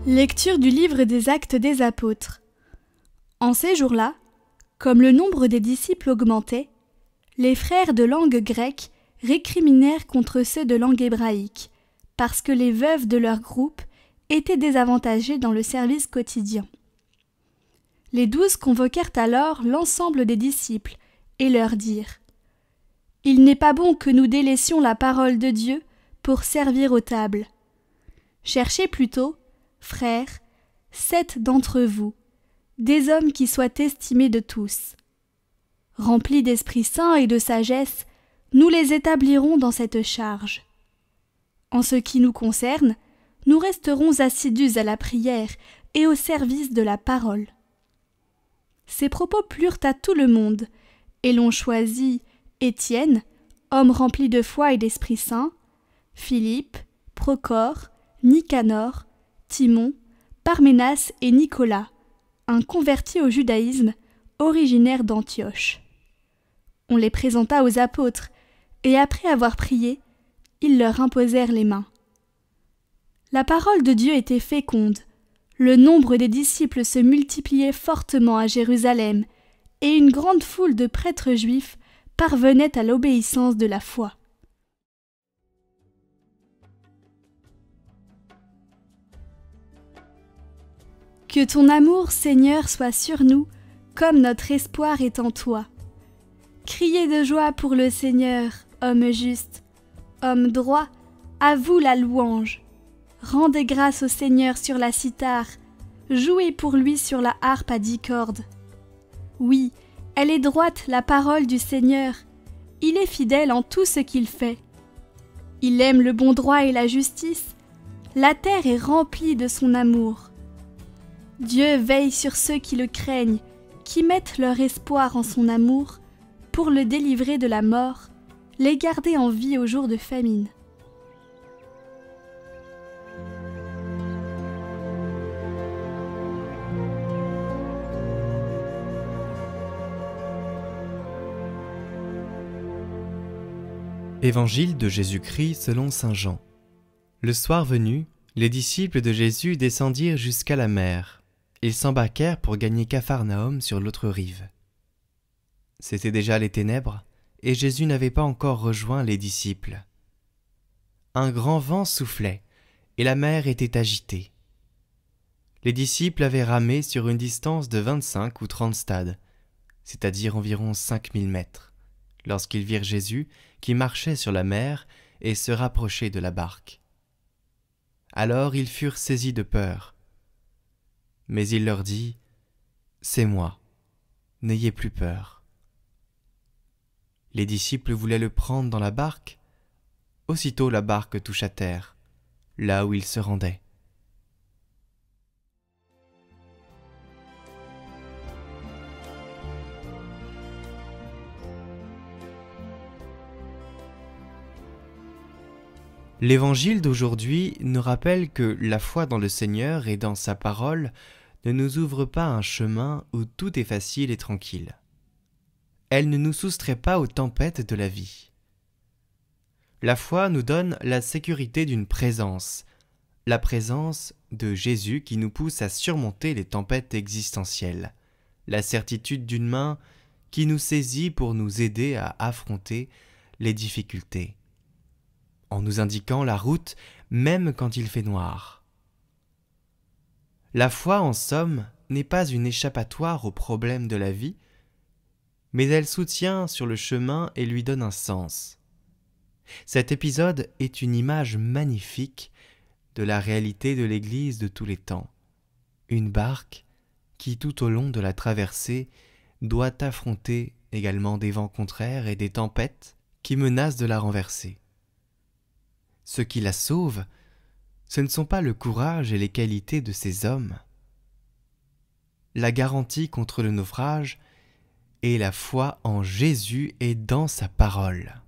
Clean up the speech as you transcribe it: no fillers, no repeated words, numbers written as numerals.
Lecture du livre des Actes des Apôtres. En ces jours-là, comme le nombre des disciples augmentait, les frères de langue grecque récriminèrent contre ceux de langue hébraïque, parce que les veuves de leur groupe étaient désavantagées dans le service quotidien. Les 12 convoquèrent alors l'ensemble des disciples et leur dirent : « Il n'est pas bon que nous délaissions la parole de Dieu pour servir aux tables. Cherchez plutôt, frères, 7 d'entre vous, des hommes qui soient estimés de tous. Remplis d'Esprit Saint et de sagesse, nous les établirons dans cette charge. En ce qui nous concerne, nous resterons assidus à la prière et au service de la parole. » Ces propos plurent à tout le monde, et l'on choisit Étienne, homme rempli de foi et d'Esprit Saint, Philippe, Procore, Nicanor, Timon, Parménas et Nicolas, un converti au judaïsme, originaire d'Antioche. On les présenta aux apôtres, et après avoir prié, ils leur imposèrent les mains. La parole de Dieu était féconde, le nombre des disciples se multipliait fortement à Jérusalem, et une grande foule de prêtres juifs parvenait à l'obéissance de la foi. Que ton amour, Seigneur, soit sur nous, comme notre espoir est en toi. Criez de joie pour le Seigneur, homme juste, homme droit, à vous la louange. Rendez grâce au Seigneur sur la cithare, jouez pour lui sur la harpe à 10 cordes. Oui, elle est droite la parole du Seigneur, il est fidèle en tout ce qu'il fait. Il aime le bon droit et la justice, la terre est remplie de son amour. Dieu veille sur ceux qui le craignent, qui mettent leur espoir en son amour, pour le délivrer de la mort, les garder en vie au jour de famine. Évangile de Jésus-Christ selon saint Jean. Le soir venu, les disciples de Jésus descendirent jusqu'à la mer. Ils s'embarquèrent pour gagner Capharnaüm sur l'autre rive. C'étaient déjà les ténèbres, et Jésus n'avait pas encore rejoint les disciples. Un grand vent soufflait, et la mer était agitée. Les disciples avaient ramé sur une distance de 25 ou 30 stades, c'est-à-dire environ 5000 mètres, lorsqu'ils virent Jésus qui marchait sur la mer et se rapprochait de la barque. Alors ils furent saisis de peur. Mais il leur dit : « C'est moi, n'ayez plus peur. » Les disciples voulaient le prendre dans la barque. Aussitôt la barque toucha terre, là où ils se rendaient. L'évangile d'aujourd'hui nous rappelle que la foi dans le Seigneur et dans sa parole ne nous ouvre pas un chemin où tout est facile et tranquille. Elle ne nous soustrait pas aux tempêtes de la vie. La foi nous donne la sécurité d'une présence, la présence de Jésus qui nous pousse à surmonter les tempêtes existentielles, la certitude d'une main qui nous saisit pour nous aider à affronter les difficultés, en nous indiquant la route même quand il fait noir. La foi, en somme, n'est pas une échappatoire aux problèmes de la vie, mais elle soutient sur le chemin et lui donne un sens. Cet épisode est une image magnifique de la réalité de l'Église de tous les temps. Une barque qui, tout au long de la traversée, doit affronter également des vents contraires et des tempêtes qui menacent de la renverser. Ce qui la sauve, ce ne sont pas le courage et les qualités de ces hommes. La garantie contre le naufrage est la foi en Jésus et dans sa parole.